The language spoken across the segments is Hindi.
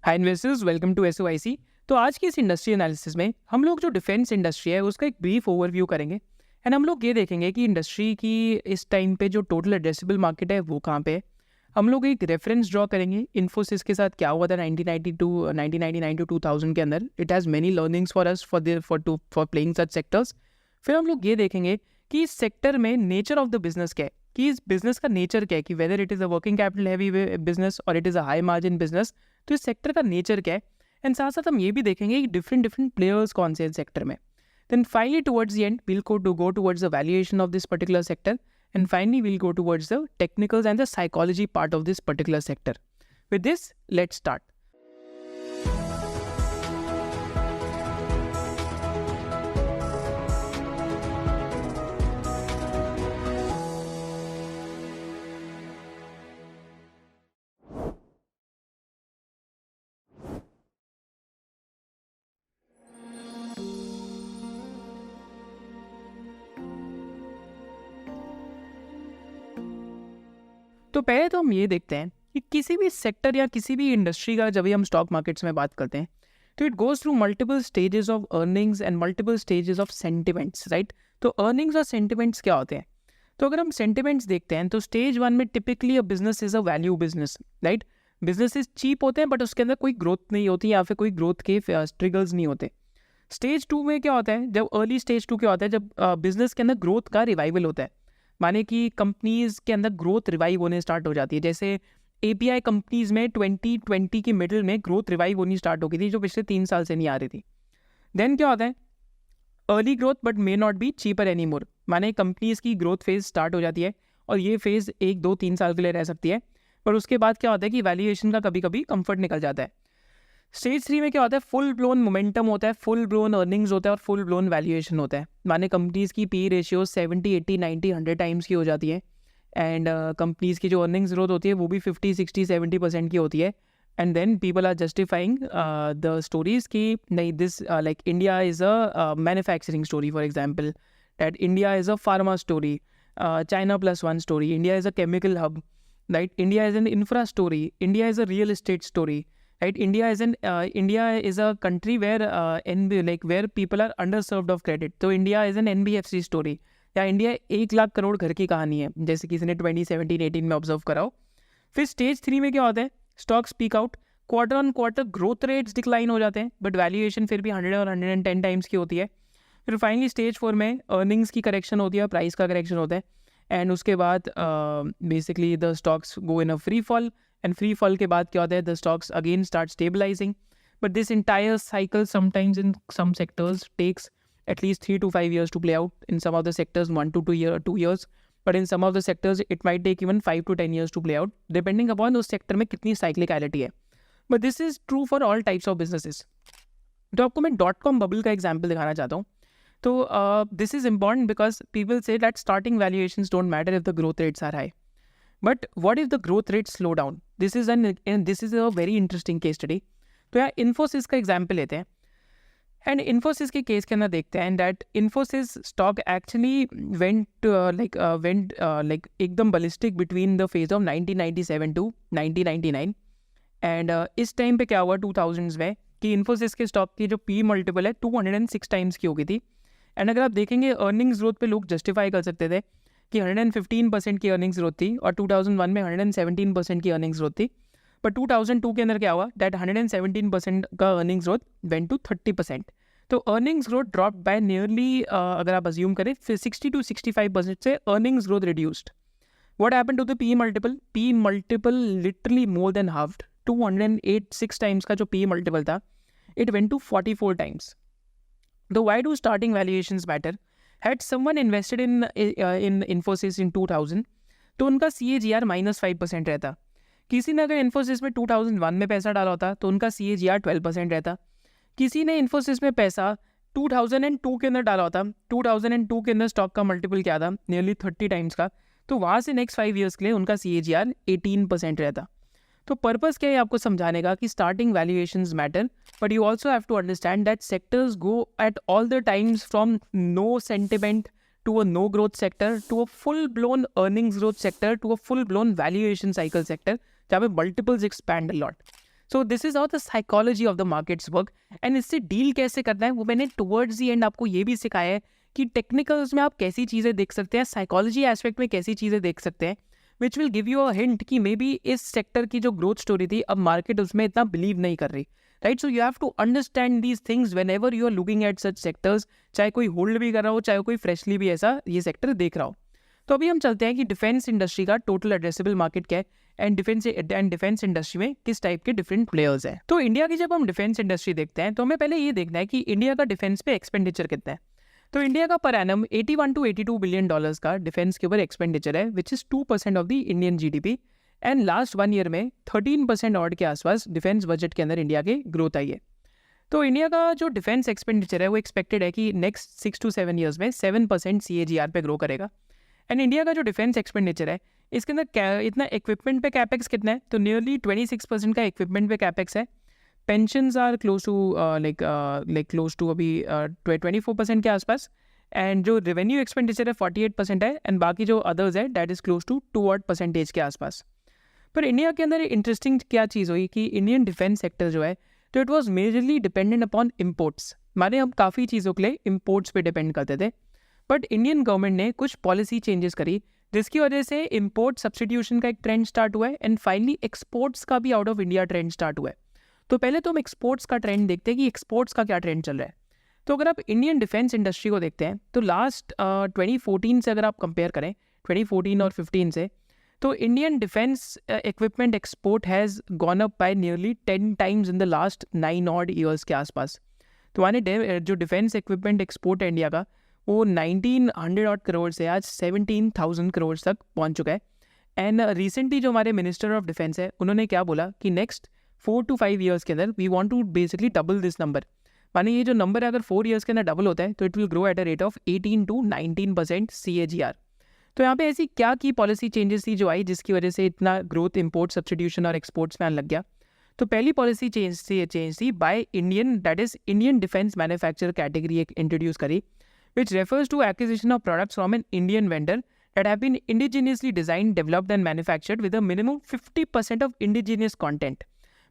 Hi investors, welcome to SOIC. तो आज की इस इंडस्ट्री एनालिसिस में हम लोग जो डिफेंस इंडस्ट्री है उसका एक ब्रीफ ओवरव्यू करेंगे एंड हम लोग ये देखेंगे कि इंडस्ट्री की इस टाइम पे जो टोटल एड्रेसेबल मार्केट है वो कहाँ पे है। हम लोग एक रेफरेंस ड्रॉ करेंगे इन्फोसिस के साथ क्या हुआ था 1999 टू 2000 के अंदर। It has many learnings for us for playing such sectors. फिर हम लोग ये देखेंगे कि इस सेक्टर में नेचर ऑफ द बिजनेस क्या है, कि इस बिजनेस का नेचर क्या है, कि whether it is a working capital heavy business और it is a high margin business. तो इस सेक्टर का नेचर क्या है एंड साथ साथ हम ये भी देखेंगे कि डिफरेंट प्लेयर्स कौन से हैं सेक्टर में। Then finally towards the end we'll go towards the valuation of this particular sector, and finally we'll go towards the technicals and the psychology part of this particular sector. With this, let's start. तो पहले तो हम ये देखते हैं कि किसी भी सेक्टर या किसी भी इंडस्ट्री का जब भी हम स्टॉक मार्केट्स में बात करते हैं तो it goes through multiple stages of earnings and multiple stages of sentiments, right. तो अर्निंग्स और सेंटिमेंट्स क्या होते हैं? तो अगर हम सेंटिमेंट्स देखते हैं तो स्टेज वन में typically a business is a value business, right. Businesses cheap होते हैं बट उसके अंदर कोई ग्रोथ नहीं होती या फिर कोई ग्रोथ के ट्रिगर्स नहीं होते। स्टेज टू में क्या होता है, जब अर्ली स्टेज टू क्या होता है, जब बिजनेस के अंदर ग्रोथ का रिवाइवल होता है, माने कि कंपनीज के अंदर ग्रोथ रिवाइव होने स्टार्ट हो जाती है। जैसे एपीआई कंपनीज में 2020 की मिडिल में ग्रोथ रिवाइव होनी स्टार्ट हो गई थी जो पिछले 3 साल से नहीं आ रही थी। देन क्या होता है, early growth but may not be cheaper any more, माने कंपनीज की ग्रोथ फेज स्टार्ट हो जाती है और ये फेज 1 2 3 साल के लिए रह सकती है। पर उसके बाद क्या होता है कि वैल्यूएशन का कभी कभी कंफर्ट निकल जाता है। स्टेज थ्री में क्या होता है, फुल ब्लोन मोमेंटम होता है, फुल ब्लोन अर्निंग्स होता है और फुल ब्लोन वैल्यूएशन होता है। माने कंपनीज की पी रेशियो 70 80 90 100 टाइम्स की हो जाती है एंड कंपनीज की जो अर्निंग्स ग्रोथ होती है वो भी 50 60 70% की होती है। And then people are justifying the stories कि नहीं, this like India is a manufacturing story, for example that India is a pharma story, China plus one story, India is a chemical hub, right, India is an infra story, India is a real estate story, right. India is a country where where people are underserved of credit. तो India is an NBFC story, या इंडिया 1 लाख करोड़ घर की कहानी है, जैसे किसी ने 2017-18 में ऑब्जर्व कराओ। फिर स्टेज थ्री में क्या होता है, stock speak out, quarter on quarter growth rates decline हो जाते हैं बट वैल्यूएशन फिर भी 100 और 110 टाइम्स की होती है। फिर फाइनली स्टेज फोर में अर्निंग्स की करेक्शन होती है, प्राइस का करेक्शन होता है एंड उसके बाद basically the stocks go in a free fall and free fall के बाद क्या होता है, the stocks again start stabilising. But this entire cycle sometimes in some sectors takes at least 3 to 5 years to play out. In some of the sectors 1 to 2 years, but in some of the sectors it might take even 5 to 10 years to play out depending upon उस सेक्टर में कितनी cyclicality है। But this is true for all types of businesses. तो आपको मैं .com बबल का एग्जाम्पल दिखाना चाहता हूँ। तो this is important because people say that starting valuations don't matter if the growth rates are high, but what if the growth rate slow down? This is a very interesting case study. तो यार इन्फोसिस का एग्जाम्पल लेते हैं एंड इन्फोसिस के केस के अंदर देखते हैं that Infosys stock actually went एकदम ballistic between the phase of 1997 to 1999 and इस टाइम पे क्या हुआ 2000s में कि इन्फोसिस के स्टॉक की जो पी मल्टीपल है 206 टाइम्स की हो गई थी। एंड अगर आप देखेंगे अर्निंग्स ग्रोथ पे लोग जस्टिफाई कर सकते थे कि 115% की अर्निंग्स ग्रोथ थी और 2001 में 117% की अर्निंग्स ग्रोथ थी। पर 2002 के अंदर क्या हुआ, दैट 117% का अर्निंग्स ग्रोथ वेंट टू 30%। तो earnings growth drop by nearly, अगर आप अज्यूम करें, फिर 60 to 65% से earnings growth reduced. What happened to the P multiple? P multiple literally more than halved. 286 times का जो P multiple था, it went to 44 times. So why do starting valuations matter? Had someone invested in Infosys in 2000, तो उनका CAGR -5% रहता। किसी ने अगर इन्फोसिस में 2001 में पैसा डाला होता तो उनका CAGR 12% रहता। किसी ने इन्फोसिस में पैसा 2002 के अंदर डाला होता, 2002 के अंदर स्टॉक का मल्टीपल क्या था, नियरली 30 टाइम्स का, तो वहाँ से नेक्स्ट 5 ईयर्स के लिए उनका CAGR 18% रहता। तो पर्पस क्या है आपको समझाने का कि starting valuations matter, but you also have to understand that sectors go at all the times from no sentiment to a no growth sector to a full blown earnings growth sector to a full blown valuation cycle sector जहाँ पे multiples expand a lot. So this is how the psychology of the markets work, and इससे डील कैसे करना है वो मैंने टुवर्ड्स दी एंड आपको ये भी सिखाया है कि टेक्निकल्स में आप कैसी चीज़ें देख सकते हैं, साइकोलॉजी एस्पेक्ट में कैसी चीज़ें देख सकते हैं, which will give you a hint कि मे बी इस सेक्टर की जो ग्रोथ स्टोरी थी अब मार्केट उसमें इतना बिलीव नहीं कर रही, right. So you have to understand these things whenever you are looking at such sectors, चाहे कोई होल्ड भी कर रहा हो, चाहे कोई फ्रेशली भी ऐसा ये सेक्टर देख रहा हो. तो अभी हम चलते हैं कि डिफेंस इंडस्ट्री का टोटल एड्रेसेबल मार्केट क्या है एंड डिफेंस इंडस्ट्री में किस टाइप के डिफरेंट प्लेयर्स हैं. तो इंडिया की जब हम डिफेंस इंडस्ट्री देखते हैं तो हमें पहले ये देखना है कि इंडिया का डिफेंस पे एक्सपेंडिचर कितना है. तो इंडिया का per annum 81 to 82 billion dollars का डिफेंस के ऊपर एक्सपेंडिचर है, which is 2% of the Indian GDP. And last 1 year में 13% ऑड के आसपास डिफेंस बजट के अंदर इंडिया के ग्रोथ आई है. तो इंडिया का जो डिफेंस एक्सपेंडिचर है वो एक्सपेक्टेड है कि नेक्स्ट 6 to 7 ईयर्स में 7% CAGR पे ग्रो करेगा. एंड इंडिया का जो डिफेंस एक्सपेंडिचर है इसके अंदर इतना इक्विपमेंट पे कैपेक्स कितना है, तो नियरली 26% का इक्विपमेंट पे कैपेक्स है. पेंशंस आर क्लोज टू अभी 24% के आसपास. एंड जो रेवेन्यू एक्सपेंडिचर है 48% है, एंड बाकी जो अदर्स है डैट इज क्लोज टू 2% के आसपास. पर इंडिया के अंदर इंटरेस्टिंग क्या चीज़ हुई कि इंडियन डिफेंस सेक्टर जो है तो it was majorly dependent upon imports. माने हम काफ़ी चीज़ों के लिए इम्पोर्ट्स पे डिपेंड करते थे. बट इंडियन गवर्नमेंट ने कुछ पॉलिसी चेंजेस करी जिसकी वजह से इम्पोर्ट सब्सटीट्यूशन का एक ट्रेंड स्टार्ट हुआ है, एंड फाइनली एक्सपोर्ट्स का भी out of India trend start हुआ है. तो पहले तो हम एक्सपोर्ट्स का ट्रेंड देखते हैं कि एक्सपोर्ट्स का क्या ट्रेंड चल रहा है. तो अगर आप इंडियन डिफेंस इंडस्ट्री को देखते हैं तो लास्ट 2014 से अगर आप कंपेयर करें 2014 और 15 से, तो Indian defence equipment export has gone up by nearly 10 times in the last 9 odd years के आसपास. तो माने जो डिफेंस इक्विपमेंट एक्सपोर्ट है इंडिया का वो 1900 ऑड करोड़ से आज 17,000 करोड़ तक पहुंच चुका है. एंड रिसेंटली जो हमारे मिनिस्टर ऑफ डिफेंस है उन्होंने क्या बोला कि नेक्स्ट 4 to 5 ईयर्स के अंदर we want to basically double this number. माने ये जो नंबर है अगर 4 ईयर्स के अंदर डबल होता है तो it will grow at a rate of 18 to 19% CAGR. तो यहाँ पे ऐसी क्या की पॉलिसी चेंजेस थी जो आई जिसकी वजह से इतना ग्रोथ इम्पोर्ट सब्सटीट्यूशन और एक्सपोर्ट्स में आने लग गया. तो पहली पॉलिसी चेंज थी by Indian, that is Indian defence manufacture category एक इंट्रोड्यूस करी, which refers to acquisition of products from an Indian vendor that have been indigenously designed, developed and manufactured with a minimum 50% of indigenous content.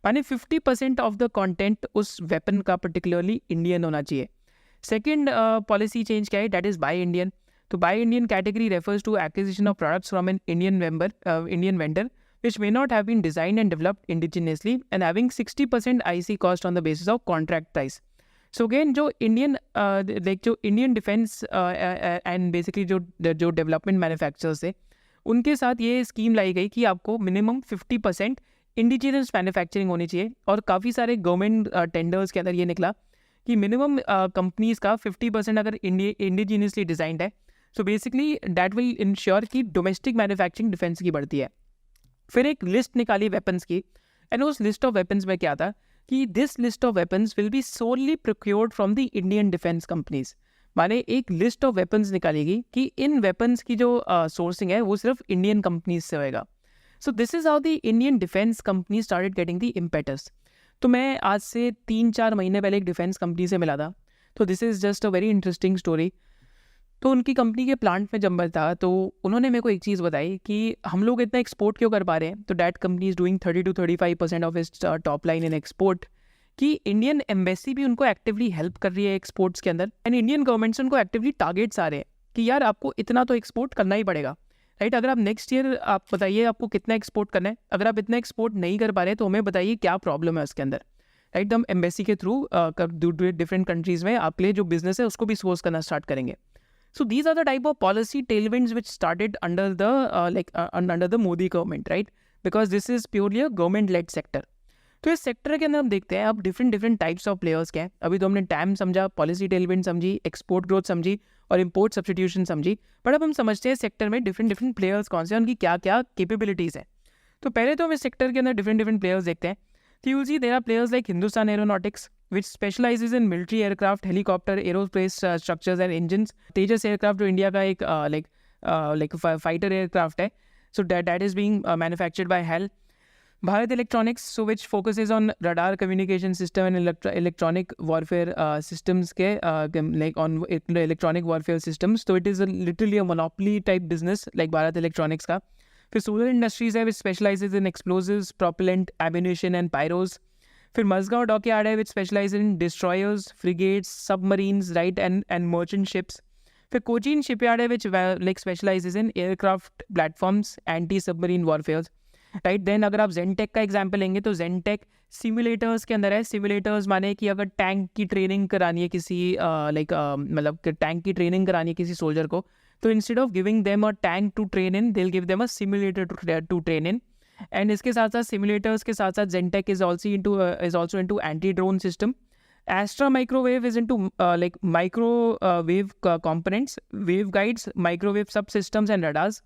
माने 50% of the content उस weapon का particularly Indian होना चाहिए. Second policy change क्या है, that is buy Indian. तो buy Indian category refers to acquisition of products from an Indian vendor which may not have been designed and developed indigenously and having 60% IC cost on the basis of contract price. So again जो इंडियन डिफेंस एंड बेसिकली जो डेवलपमेंट मैन्युफैक्चरर्स थे उनके साथ ये स्कीम लाई गई कि आपको मिनिमम 50% इंडिजिनियस मैन्युफैक्चरिंग होनी चाहिए. और काफ़ी सारे गवर्नमेंट टेंडर्स के अंदर ये निकला कि मिनिमम कंपनीज़ का 50% अगर इंडिजिनियसली डिज़ाइंड है so basically that will ensure कि डोमेस्टिक मैन्युफैक्चरिंग डिफेंस की बढ़ती है. फिर एक लिस्ट निकाली वेपन्स की, एंड उस लिस्ट ऑफ वेपन्स में क्या था कि this list of weapons will be solely procured from the Indian defence companies. माने एक लिस्ट ऑफ वेपन्स निकालेगी कि इन वेपन्स की जो सोर्सिंग है वो सिर्फ इंडियन कंपनीज से होएगा. सो this is how the Indian defence company started getting the impetus. तो मैं आज से 3-4 महीने पहले एक डिफेंस कंपनी से मिला था. तो this is just a very interesting story. तो उनकी कंपनी के प्लांट में जब मैं था तो उन्होंने मेरे को एक चीज़ बताई कि हम लोग इतना एक्सपोर्ट क्यों कर पा रहे हैं. तो that company is doing 30 to 35% of its top line in export. कि इंडियन एम्बेसी भी उनको एक्टिवली हेल्प कर रही है एक्सपोर्ट्स के अंदर, एंड इंडियन गवर्नमेंट से उनको एक्टिवली टारगेट्स आ रहे हैं कि यार आपको इतना तो एक्सपोर्ट करना ही पड़ेगा, राइट. अगर आप नेक्स्ट ईयर आप बताइए आपको कितना एक्सपोर्ट करना है, अगर आप इतना एक्सपोर्ट नहीं कर पा रहे तो हमें बताइए क्या प्रॉब्लम है उसके अंदर, राइट. हम एम्बेसी के थ्रू डिफरेंट कंट्रीज़ में आपके लिए जो बिजनेस है उसको भी सोर्स करना स्टार्ट करेंगे. So these are the type of policy tailwinds which started under the Modi government, right? Because this is purely a government-led sector. तो इस सेक्टर के अंदर हम देखते हैं अब डिफरेंट टाइप्स ऑफ प्लेयर्स क्या हैं. अभी तो हमने टैम समझा, पॉलिसी टेलविंड समझी, एक्सपोर्ट ग्रोथ समझी और इंपोर्ट सब्सटीट्यूशन समझी. बट अब हम समझते हैं सेक्टर में डिफरेंट प्लेयर्स कौन से हैं, उनकी क्या क्या कैपेबिलिटीज़ हैं. तो पहले तो हम इस सेक्टर के अंदर डिफरेंट प्लेयर्स देखते हैं. तो you'll see there are players like Hindustan aeronautics which specializes in military aircraft, helicopter, aerospace structures and engines. Tejas aircraft जो इंडिया का एक like fighter aircraft है, so that is being manufactured by HAL. Bharat Electronics, so which focuses on radar communication system and electronic warfare systems के like on electronic warfare systems. So it is literally a monopoly type business like Bharat Electronics का. फिर Solar Industries है which specializes in explosives, propellant, ammunition and pyros. फिर मजगांव डॉकयार्ड है which specialise in destroyers, frigates, submarines, right, and merchant ships. फिर कोचीन शिपयार्ड है which like specialises in aircraft platforms, anti submarine warfares, right. Then अगर आप जेनटेक का एग्जाम्पल लेंगे तो जेनटेक सिमुलेटर्स के अंदर है. सिमुलेटर्स माने कि अगर टैंक की ट्रेनिंग करानी है किसी मतलब टैंक की ट्रेनिंग करानी है किसी सोल्जर को, तो instead of giving them a tank to train in, they will give them a simulator to train in. And इसके साथ साथ सिमुलेटर्स के साथ साथ Zentech is also into anti drone system. Astra Microwave is into like microwave components, waveguides, microwave subsystems and radars.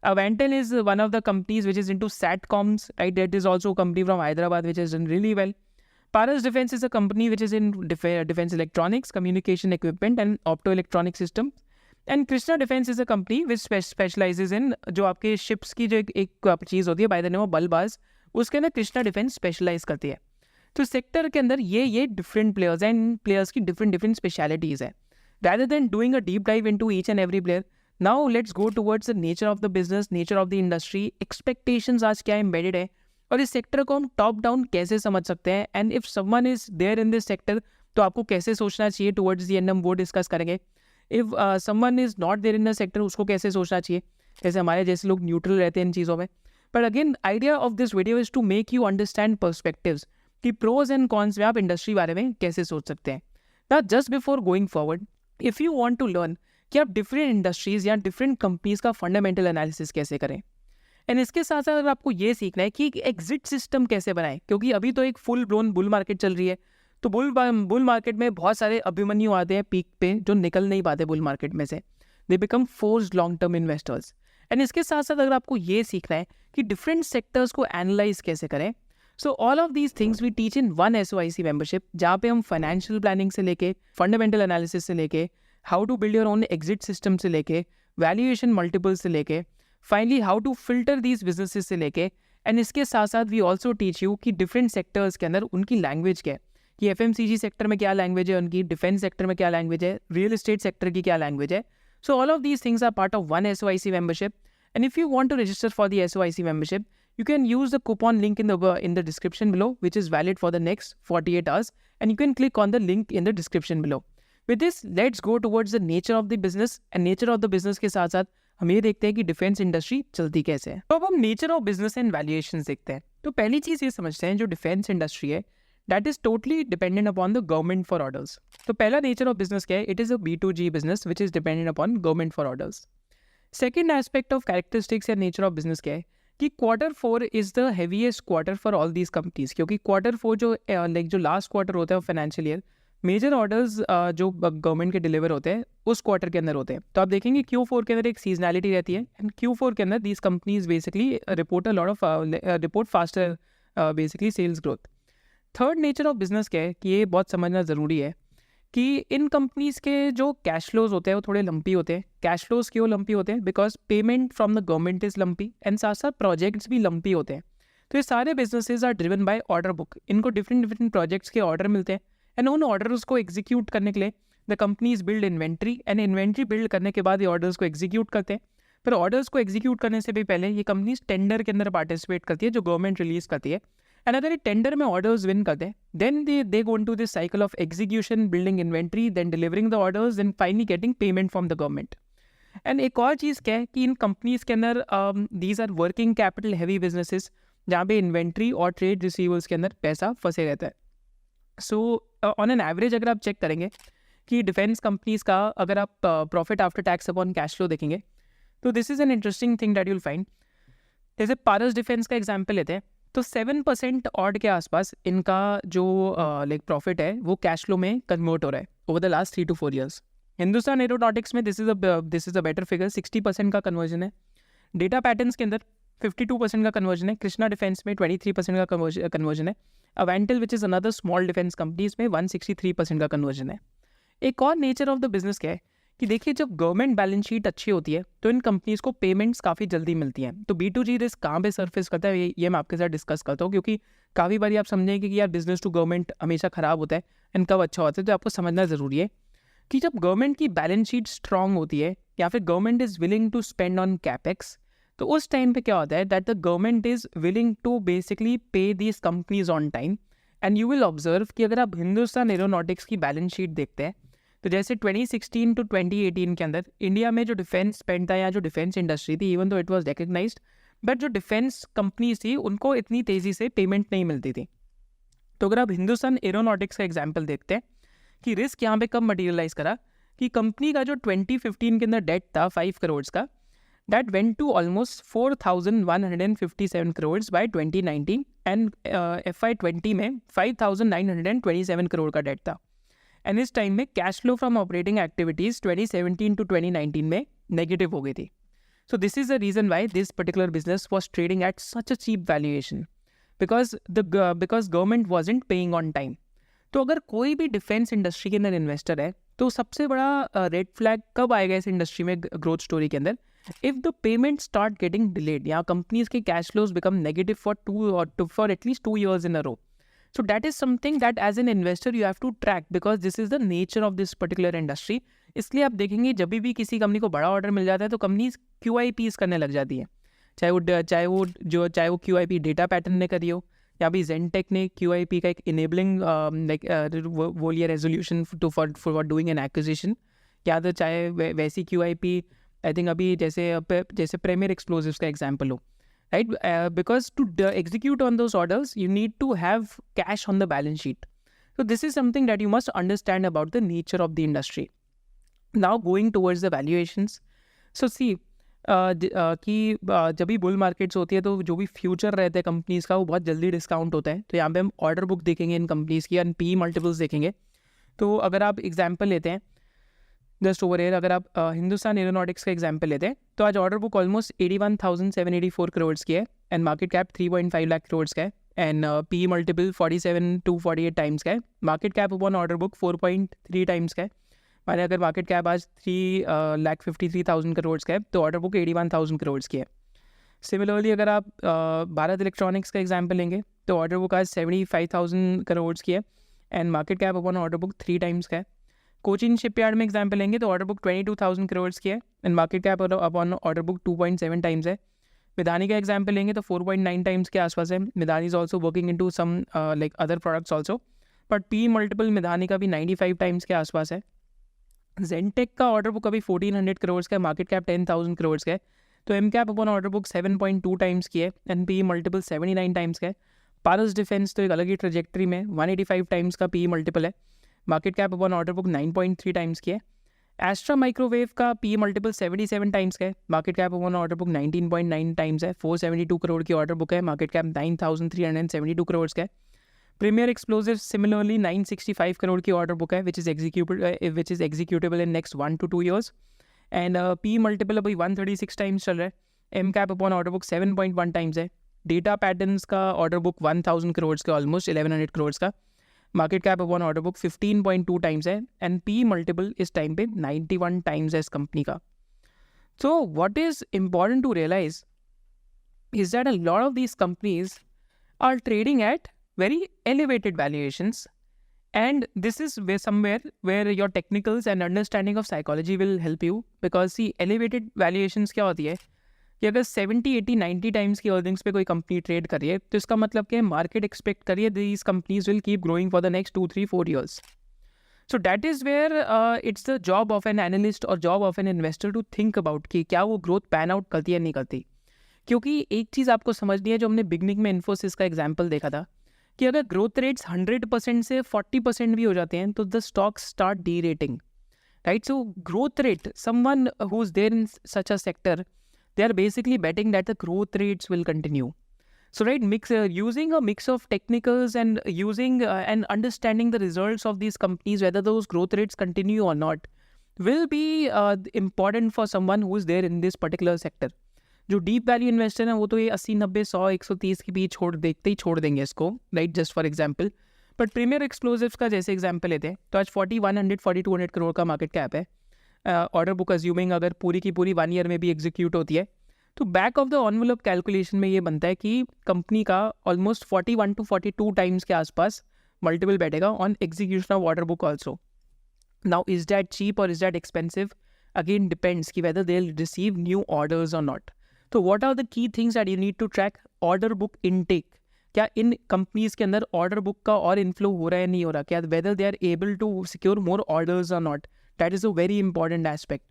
Avantel is one of the companies which is into SATCOMs, right? That is also a company from Hyderabad which has done really well. Paras Defense is a company which is in defense electronics, communication equipment and optoelectronic systems. And Krishna Defense is a company which specializes in जो आपके ships की जो एक चीज़ होती है by the name of बलबाज, उसके अंदर कृष्णा डिफेंस स्पेशलाइज करती है. तो सेक्टर के अंदर ये डिफरेंट प्लेयर्स हैं, इन प्लेयर्स की डिफरेंट स्पेशलिटीज़ है. Rather than doing a deep dive into each and every player, now let's go towards the nature of the business, nature of the industry, expectations आज क्या एम्बेडेड है, और इस सेक्टर को हम टॉप डाउन कैसे समझ सकते हैं. And if someone is there in this sector तो आपको कैसे सोचना चाहिए, टुवर्ड्स द एंड हम वो डिस्कस करेंगे. If someone is not there in the sector उसको कैसे सोचना चाहिए, जैसे हमारे जैसे लोग न्यूट्रल रहते हैं इन चीज़ों में. But again idea of this video is to make you understand perspectives कि प्रोज एंड कॉन्स में आप इंडस्ट्री बारे में कैसे सोच सकते हैं. ना just before going forward, if you want to learn कि आप डिफरेंट इंडस्ट्रीज़ या डिफरेंट कंपनीज का फंडामेंटल एनालिसिस कैसे करें, एंड इसके साथ साथ अगर आपको ये सीखना है कि एक एग्जिट सिस्टम कैसे बनाएं, क्योंकि अभी तो एक फुल ब्लोन बुल मार्केट चल रही है. तो बुल मार्केट में बहुत सारे अभिमन्यु आते हैं पीक पे जो निकल नहीं पाते बुल मार्केट में से, they become forced long term investors. And इसके साथ साथ अगर आपको ये सीखना है कि डिफरेंट सेक्टर्स को एनालाइज कैसे करें, so all of these things we teach in one SOIC membership, जहाँ पे हम फाइनेंशियल प्लानिंग से लेके फंडामेंटल एनालिसिस से लेके how to build your own exit system से लेके वैल्यूएशन मल्टीपल से लेके finally how to filter these businesses से लेके. एंड इसके साथ साथ वी ऑल्सो टीच यू कि डिफरेंट सेक्टर्स के अंदर उनकी लैंग्वेज क्या है, कि FMCG सेक्टर में क्या लैंग्वेज है उनकी, डिफेंस सेक्टर में क्या लैंग्वेज है, रियल एस्टेट सेक्टर की क्या लैंग्वेज है. So all of these things are part of one SOIC membership. And if you want to register for the SOIC membership, you can use the coupon link in the description below, which is valid for the next 48 hours, and you can click on the link in the description below. With this, let's go towards the nature of the business, and nature of the business के साथ साथ हम ये देखते हैं कि डिफेंस इंडस्ट्री चलती कैसे है. तो अब हम nature of business and valuations देखते हैं. तो पहली चीज़ ये समझते हैं जो डिफेंस इंडस्ट्री है that is totally dependent upon the government for orders. तो पहला नेचर ऑफ बिजनेस क्या है, it is a B2G business which is dependent upon government for orders. Second aspect of characteristics या nature of business क्या है कि Q4 is the heaviest quarter for all these companies, क्योंकि Q4 जो जो लास्ट क्वार्टर होता है फाइनेंशियल ईयर, मेजर ऑर्डर्स जो गवर्नमेंट के डिलीवर होते हैं उस क्वार्टर के अंदर होते हैं. तो आप देखेंगे Q4 के अंदर एक सीजनैलिटी रहती है, एंड Q4 के अंदर these companies basically report faster basically sales growth. Third nature of business क्या है कि ये बहुत समझना ज़रूरी है कि इन कंपनीज़ के जो कैश फ्लोज होते हैं वो थोड़े लंपी होते हैं. कैश फ्लोज क्यों लंपी होते हैं, because payment from the government is lumpy, and साथ साथ प्रोजेक्ट्स भी लंपी होते हैं. तो ये सारे businesses are driven by order book. इनको डिफरेंट प्रोजेक्ट्स के ऑर्डर मिलते हैं, एंड उन ऑर्डर्स को एग्जीक्यूट करने के लिए the companies build inventory, and inventory build करने के बाद ये ऑर्डर्स को एग्जीक्यूट करते हैं. फिर ऑर्डर्स को एग्जीक्यूट करने से भी पहले ये कंपनीज टेंडर के अंदर पार्टिसिपेट करती है जो गवर्नमेंट रिलीज करती है. एंड अगर ये टेंडर में ऑर्डर्स विन करते हैं, then they go into this cycle of execution, building inventory, then delivering the orders, then finally getting payment from the government. And एक और चीज़ क्या है कि इन कंपनीज के अंदर these are working capital heavy businesses, जहाँ पे इन्वेंट्री और ट्रेड रिसीवर्स के अंदर पैसा फंसे रहता है. सो ऑन एन एवरेज अगर आप चेक करेंगे कि डिफेंस कंपनीज का अगर आप profit after tax upon cash flow देखेंगे, तो this is an interesting thing that you'll find. जैसे पारस डिफेंस का एग्जाम्पल लेते हैं, तो 7% ऑड के आसपास इनका जो लाइक प्रॉफिट है वो कैश फ्लो में कन्वर्ट हो रहा है over the last 3 to 4 years. Hindustan Aeronautics में this is a better figure, 60% का कन्वर्जन है. डेटा पैटर्न्स के अंदर 52% का कन्वर्जन है. कृष्णा डिफेंस में 23% का कन्वर्जन है. Avantel which is another small defence company, इसमें 163% का कन्वर्जन है. एक और नेचर ऑफ द बिजनेस क्या है कि देखिए जब गवर्नमेंट बैलेंस शीट अच्छी होती है तो इन कंपनीज को पेमेंट्स काफ़ी जल्दी मिलती हैं. तो B2G रिस्क कहाँ पे सरफेस करता है ये मैं आपके साथ डिस्कस करता हूँ, क्योंकि काफ़ी बार आप समझेंगे कि यार बिजनेस टू गवर्नमेंट हमेशा ख़राब होता है एंड कब अच्छा होता है. तो आपको समझना ज़रूरी है कि जब गवर्नमेंट की बैलेंस शीट स्ट्रांग होती है या फिर government is willing to spend on capex, तो उस टाइम पे क्या होता है that the government is willing to basically pay these companies on time, and you will observe कि अगर आप हिंदुस्तान एरोनॉटिक्स की बैलेंस शीट देखते हैं तो जैसे 2016 टू 2018 के अंदर इंडिया में जो डिफेंस स्पेंड था या जो डिफेंस इंडस्ट्री थी, even though it was recognised, but जो डिफेंस कंपनीज थी उनको इतनी तेज़ी से पेमेंट नहीं मिलती थी। तो अगर आप हिंदुस्तान एरोनॉटिक्स का एग्जाम्पल देखते हैं कि रिस्क यहाँ पे कब मटीरियलाइज करा कि कंपनी का जो 2015 के अंदर डेट था 5 करोड़ का, that went to almost 4,157 crores by 2019 and FY20 में 5,927 करोड़ का डेट था। एंड इस टाइम में cash flow from operating activities 2017 to 2019 में नेगेटिव हो गई थी। So this is the reason why this particular business was trading at such a cheap valuation because government wasn't paying on time. तो अगर कोई भी डिफेंस इंडस्ट्री के अंदर इन्वेस्टर है तो सबसे बड़ा रेड फ्लैग कब आएगा इस इंडस्ट्री में ग्रोथ स्टोरी के अंदर? If the payments start getting delayed, yeah, companies के cash flows become negative for at least 2 years in a row. So that is something that as an investor you have to track because this is the nature of this particular industry. इसलिए आप देखेंगे जब भी किसी कंपनी को बड़ा ऑर्डर मिल जाता है तो कंपनीज QIPs करने लग जाती है, चाहे वो QIP डेटा पैटर्न ने करी हो या भी जेनटेक ने QIP का एक इनेबलिंग बोलिए resolution for doing an acquisition, या तो चाहे वैसी QIP आई थिंक अभी जैसे प्रीमियर एक्सप्लोजिव्स का एग्जाम्पल हो, right? Because to execute on those orders you need to have cash on the balance sheet. So this is something that you must understand about the nature of the industry. Now going towards the valuations. So see कि जब भी बुल मार्केट्स होती है तो जो भी फ्यूचर रहते हैं कंपनीज़ का वो बहुत जल्दी डिस्काउंट होता है. तो यहाँ पे हम ऑर्डर बुक देखेंगे इन कंपनीज़ की एंड PE मल्टीपल्स देखेंगे. तो अगर आप एग्जाम्पल लेते हैं जस्ट ओवर एयर, अगर आप हिंदुस्तान एरोनॉटिक्स का एग्जाम्पल लेते हैं तो आज ऑर्डर बुक ऑलमोस्ट 81,784 करोड़ की है and market cap 3.5 lakh crore का है and PE multiple 47 to 48 times का है. Market cap upon order book 4.3 times का है. माने अगर मार्केट कैप आज 3,53,000 करोड़ का है तो ऑर्डर बुक 81,000 करोड़ की है. सिमिलरली अगर आप भारत इलेक्ट्रॉनिक्स का एग्जाम्पल लेंगे तो ऑर्डर बुक आज 75,000 करोड़ की है and market cap upon order book 3 times का है. कोचिन शिपयार्ड में एग्जाम्पल लेंगे तो ऑर्डर बुक 22,000 करोड़ की है and market cap upon order book 2.7 times है. मिदानी का एग्जाम्पल लेंगे तो 4.9 टाइम्स के आसपास है. Midhani is also working into some like other products also, but PE multiple Midhani का भी 95 टाइम्स के आसपास है. जेनटेक का ऑर्डर बुक अभी 1,400 करोड़ का है, मार्केट कैप 10,000 करोड़ का है. तो M cap upon order book 7.2 times की है एंड PE मल्टीपल 79 टाइम्स का है. पारस डिफेंस तो एक अलग ही ट्रेजेक्ट्री में 185 टाइम्स का PE मल्टीपल है. Market cap upon order book 9.3 times की है. एस्ट्रा माइक्रोवेव का PE मल्टीपल 77 टाइम्स का है. Market cap upon order book 19.9 times है. 472 करोड़ की ऑर्डर बुक है. मार्केट कैप 9,372 करोड़ का है. प्रीमियर एक्सप्लोजिव सिमिलरली 965 करोड़ की ऑर्डर बुक है which is executable in next 1 to 2 years and PE multiple अभी 136 टाइम्स चल रहा है. M cap upon order book 7.1 times है. डेटा पैटर्न्स का ऑर्डर बुक 1,000 करोड़ का, ऑलमोस्ट 1,100 करोड़ का. Market cap upon order book 15.2 times है एंड PE मल्टीपल इस टाइम पे 91 टाइम्स है इस कंपनी का. So what is important to realise is that a lot of these companies are trading at very elevated valuations, and this is where your technicals and understanding of psychology will help you, because see elevated valuations क्या होती है कि अगर 70, 80, 90 टाइम्स की अर्निंग्स पे कोई कंपनी ट्रेड करी है तो इसका मतलब क्या है, मार्केट एक्सपेक्ट करिए these companies will keep growing for the next 2, 3, 4 years. So that is where it's the job of an analyst और job of an investor to think about कि क्या वो ग्रोथ पैन आउट करती है नहीं करती. क्योंकि एक चीज़ आपको समझनी है, जो हमने बिगनिंग में इन्फोसिस का एग्जाम्पल देखा था कि अगर ग्रोथ रेट्स 100% से 40% भी हो जाते हैं तो the stock start derating, right? So growth rate, someone who is there in such a sector, they are basically betting that the growth rates will continue. So right, using a mix of technicals and using and understanding the results of these companies, whether those growth rates continue or not, will be important for someone who is there in this particular sector. जो डीप वैल्यू इन्वेस्टर हैं वो तो ये 80, 90, 100, 130 के बीच देखते ही छोड़ देंगे इसको, राइट? Just for example. But Premier Explosives का जैसे एग्जाम्पल लेते हैं तो आज 4,100, 4,200 करोड़ का मार्केट कैप है. ऑर्डर बुक अज्यूमिंग अगर पूरी की पूरी 1 year में भी एग्जीक्यूट होती है तो back of the envelope calculation में ये बनता है कि कंपनी का ऑलमोस्ट 41 to 42 टाइम्स के आसपास मल्टीपल बैठेगा on execution of order book also. Now is that cheap और is that expensive? Again depends कि whether they will receive new orders और नॉट. तो what are the key things that you need to track? Order book intake, क्या इन कंपनीज के अंदर ऑर्डर बुक का और इनफ्लो हो रहा है नहीं हो रहा, क्या whether they are able to secure more orders और not, that is a very important aspect.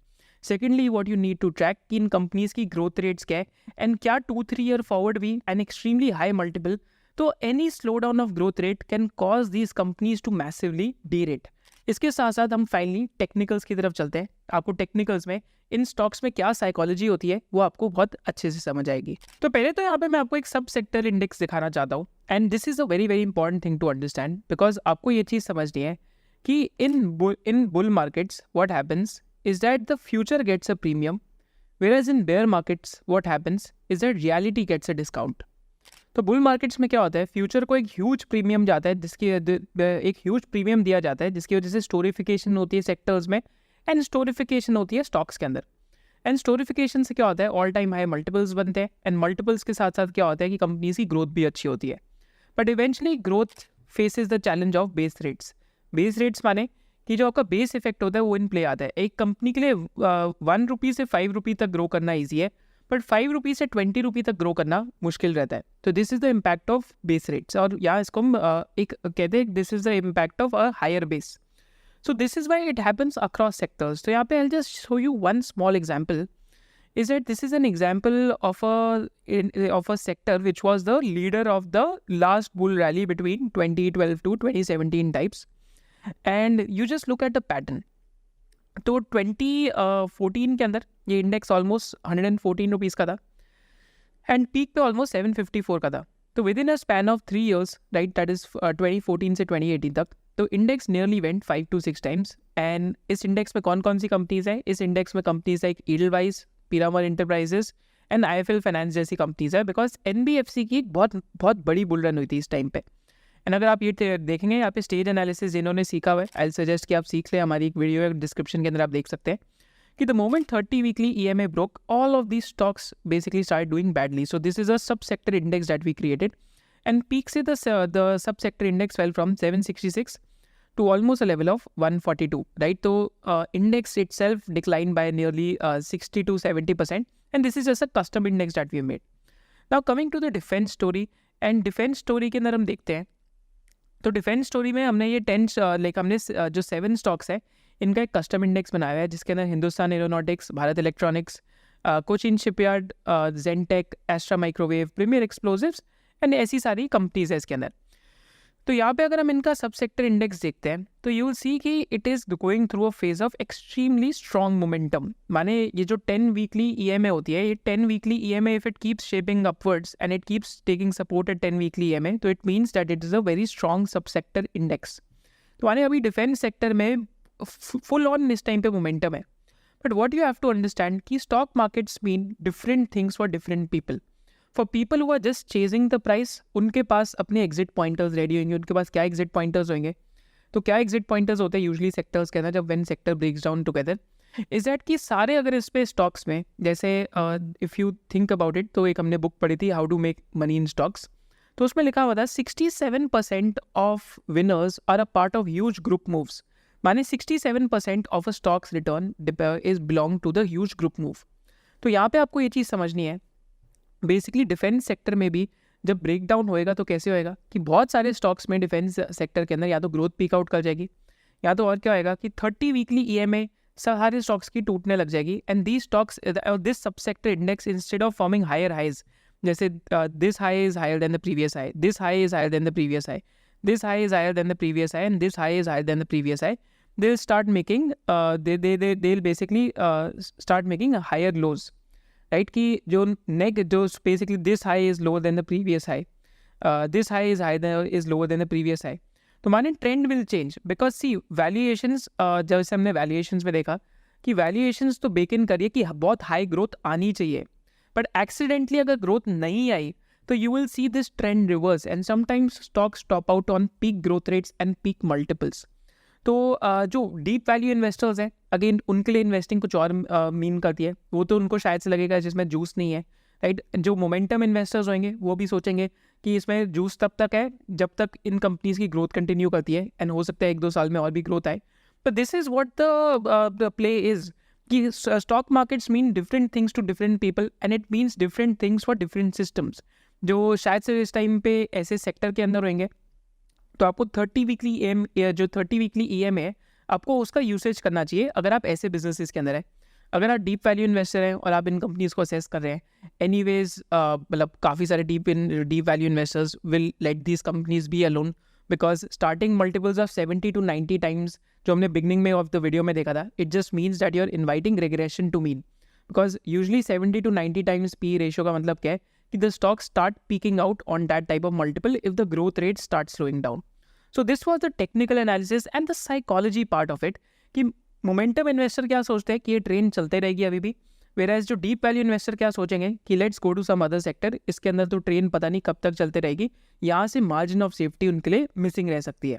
Secondly what you need to track कि इन कंपनीज की ग्रोथ रेट्स क्या है, एंड क्या 2-3 ईयर फॉरवर्ड भी एन एक्सट्रीमली हाई मल्टीपल. तो any slow down of growth rate can cause these companies to massively derate. इसके साथ साथ हम फाइनली टेक्निकल्स की तरफ चलते हैं. आपको टेक्निकल्स में इन स्टॉक्स में क्या साइकोलॉजी होती है वो आपको बहुत अच्छे से समझ आएगी. तो पहले तो यहाँ पे मैं आपको एक सब सेक्टर इंडेक्स दिखाना चाहता हूँ, and this is a very very important thing to understand, because आपको ये चीज़ समझनी है कि in bull markets what happens is that the future gets a premium, whereas in bear markets what happens is that reality gets a discount. तो बुल मार्केट्स में क्या होता है, फ्यूचर को एक ह्यूज प्रीमियम जाता है, एक ह्यूज प्रीमियम दिया जाता है जिसकी वजह से स्टोरिफिकेशन होती है सेक्टर्स में, एंड स्टोरिफिकेशन होती है स्टॉक्स के अंदर. एंड स्टोरिफिकेशन से क्या होता है, ऑल टाइम हाई मल्टीपल्स बनते हैं, एंड मल्टीपल्स के साथ साथ क्या होता है कि कंपनीज की ग्रोथ भी अच्छी होती है. But eventually growth faces the challenge of base rates. Base rates माने कि जो आपका बेस इफेक्ट होता है वो इन प्ले आता है. एक कंपनी के लिए 1 रुपी से 5 रुपी तक ग्रो करना ईजी है, बट 5 रुपी से 20 रुपी तक ग्रो करना मुश्किल रहता है. तो this is the impact of base rates, और यहाँ इसको हम एक कहते हैं this is the impact of a higher base. So this is why it happens across sectors. तो यहाँ पे I just show you one small example, is that this is an example of a sector which was the leader of the last bull rally between 2012 to 2017 types. And you just look at the pattern. तो 2014 के अंदर ये इंडेक्स ऑलमोस्ट 114 रुपीज़ का था, एंड पीक पे ऑलमोस्ट 754 का था. तो with in a span of 3 years, right, that is 2014 से 2018 तक, तो index nearly went 5 to 6 times. And इस इंडेक्स में कौन कौन सी कंपनीज है, इस इंडेक्स में companies like Edelweiss, Piramal enterprises and IIFL finance जैसी कंपनीज है, बिकॉज NBFC की एक बहुत बहुत बड़ी बुल रन हुई थी इस टाइम पे. एंड अगर आप ये देखेंगे यहाँ पे स्टेज एनालिसिस जिन्होंने सीखा हुआ है, आई सजेस्ट कि आप सीख लें, हमारी एक वीडियो है डिस्क्रिप्शन के अंदर आप देख सकते हैं कि the moment 30 weekly EMA broke, all of these stocks basically started doing badly. So this is a sub-sector index that we created, and peak से the sub-sector index fell from 766 to almost a level of 142, right? So index itself declined by nearly 60 to 70%, and this is just a custom index that we have made. Now coming to the defense story, and defense story के अंदर हम देखते हैं, तो डिफेंस स्टोरी में हमने ये 10 हमने जो 7 स्टॉक्स है इनका एक कस्टम इंडेक्स बनाया है, जिसके अंदर Hindustan Aeronautics, Bharat Electronics, Cochin shipyard, Zentech, Astra Microwave, Premier Explosives, and ऐसी सारी कंपनीज है इसके अंदर. तो यहाँ पे अगर हम इनका सब सेक्टर इंडेक्स देखते हैं तो यू विल सी कि it is going through a phase of extremely strong momentum. माने ये जो 10 वीकली EMA होती है, ये 10 weekly EMA if it keeps shaping upwards and it keeps taking support at 10 weekly EMA, तो it means that it is a very strong sub sector index. तो माने अभी डिफेंस सेक्टर में फुल ऑन इस टाइम पे मोमेंटम है. But what you have to understand कि stock markets mean different things for different people. For people who are just chasing the price, उनके पास अपने एग्जिट पॉइंटर्स रेडी होंगे. उनके पास क्या एग्जिट पॉइंटर्स होंगे, तो क्या एग्जिट पॉइंटर्स होते हैं यूजुअली सेक्टर्स के अंदर जब when sector breaks down together, is that कि सारे अगर इस पे स्टॉक्स में, जैसे if you think about it, तो एक हमने बुक पढ़ी थी how to make money in stocks, तो उसमें लिखा हुआ था 67% of winners are a part of huge group moves. माने 67% of a stocks return is belong to the huge group move. तो यहाँ पे आपको ये चीज़ समझनी है, बेसिकली डिफेंस सेक्टर में भी जब ब्रेक डाउन होएगा तो कैसे होएगा कि बहुत सारे स्टॉक्स में डिफेंस सेक्टर के अंदर या तो ग्रोथ पीक आउट कर जाएगी, या तो और क्या होएगा कि 30 वीकली EMA सारे स्टॉक्स की टूटने लग जाएगी. And these stocks, this sub sector index instead of forming higher highs, जैसे this high is higher than the previous high, this high is higher than the previous high, this high is higher than the previous high, and this high is higher than the previous high, they'll start making they'll basically start making higher lows, right? कि जो basically this high is lower than the previous high, this high is lower than the previous high. तो माने trend will change because see valuations, जैसे हमने valuations में देखा कि valuations तो bake in करिए कि बहुत high growth आनी चाहिए, but accidentally अगर growth नहीं आई तो you will see this trend reverse, and sometimes stocks top out on peak growth rates and peak multiples. तो जो डीप वैल्यू इन्वेस्टर्स हैं, अगेन उनके लिए इन्वेस्टिंग कुछ और मीन करती है, वो तो उनको शायद से लगेगा जिसमें जूस नहीं है, राइट? जो मोमेंटम इन्वेस्टर्स होंगे वो भी सोचेंगे कि इसमें जूस तब तक है जब तक इन कंपनीज की ग्रोथ कंटिन्यू करती है, एंड हो सकता है 1-2 साल में और भी ग्रोथ आए. तो this is what the play is कि stock markets mean different things to different people, and it means different things for different systems. जो शायद से इस टाइम पे ऐसे सेक्टर के अंदर होंगे, तो आपको 30 वीकली एम जो 30 वीकली EM है आपको उसका यूसेज करना चाहिए अगर आप ऐसे बिजनेसेस के अंदर है। अगर आप डीप वैल्यू इन्वेस्टर हैं और आप इन कंपनीज को असेस कर रहे हैं, एनीवेज मतलब काफ़ी सारे deep value investors will let these companies be alone, because starting multiples of 70 to 90 times जो हमने बिगनिंग में ऑफ द वीडियो में देखा था, it just means that you are inviting regression to mean, because usually 70 to 90 times P ratio का मतलब क्या है कि the stock start peaking out on that type of multiple if the growth rate start slowing down. So this was the technical analysis and the psychology part of it कि मोमेंटम इन्वेस्टर क्या सोचते हैं कि ये ट्रेन चलते रहेगी अभी भी, whereas जो डीप वैल्यू इन्वेस्टर क्या सोचेंगे कि let's go to some other sector, इसके अंदर तो ट्रेन पता नहीं कब तक चलते रहेगी, यहाँ से मार्जिन ऑफ सेफ्टी उनके लिए मिसिंग रह सकती है।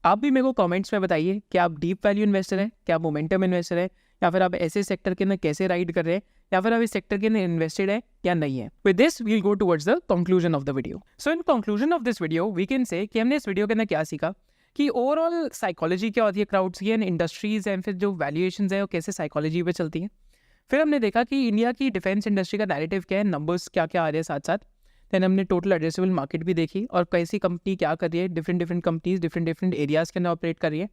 आप भी मेरे को कमेंट्स में बताइए कि आप डीप वैल्यू इन्वेस्टर हैं, क्या आप मोमेंटम इन्वेस्टर हैं, या फिर आप ऐसे सेक्टर के अंदर कैसे राइड कर रहे हैं, या फिर आप इस सेक्टर के अंदर इन्वेस्टेड है या नहीं है। With this we'll go towards the conclusion of the video. So in conclusion of this video we can say कि हमने इस वीडियो के अंदर क्या सीखा कि ओवरऑल साइकोलॉजी क्या होती है क्राउड्स की एंड इंडस्ट्रीज एंड फिर जो वैल्यूएशंस है वो कैसे साइकोलॉजी पे चलती हैं। फिर हमने देखा कि इंडिया की डिफेंस इंडस्ट्री का नैरेटिव क्या है, नंबर्स क्या क्या आ रहे हैं साथ साथ। देन हमने टोटल एड्रेसेबल मार्केट भी देखी और कैसी कंपनी क्या कर रही है, डिफरेंट कंपनीज डिफरेंट एरियाज़ के अंदर ऑपरेट कर रही है।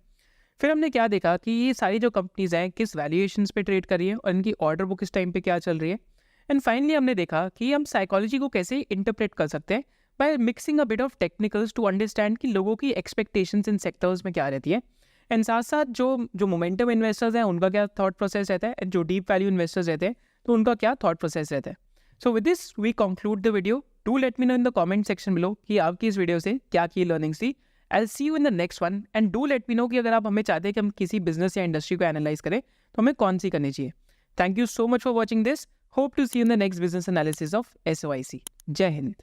फिर हमने क्या देखा कि ये सारी जो कंपनीज हैं किस वैल्यूएशंस पे ट्रेड कर रही है और इनकी ऑर्डर बुक इस टाइम पे क्या चल रही है। एंड फाइनली हमने देखा कि हम साइकोलॉजी को कैसे इंटरप्रेट कर सकते हैं by mixing a bit of technicals to understand कि लोगों की एक्सपेक्टेशंस इन सेक्टर्स में क्या रहती है। एंड साथ साथ जो मोमेंटम इन्वेस्टर्स हैं उनका क्या थॉट प्रोसेस रहता है, एंड जो डीप वैल्यू इन्वेस्टर्स रहते हैं तो उनका क्या थॉट प्रोसेस रहता है। So with this we conclude the video. Do let me know in the comment section below कि आपकी इस वीडियो से क्या की लर्निंग्स थी। I'll see you in the next one and do let me know कि अगर आप हमें चाहते हैं कि हम किसी बिजनेस या इंडस्ट्री को एनालाइज करें तो हमें कौन सी करनी चाहिए। Thank you so much for watching this. Hope to see you in the next business analysis of SOIC। जय हिंद।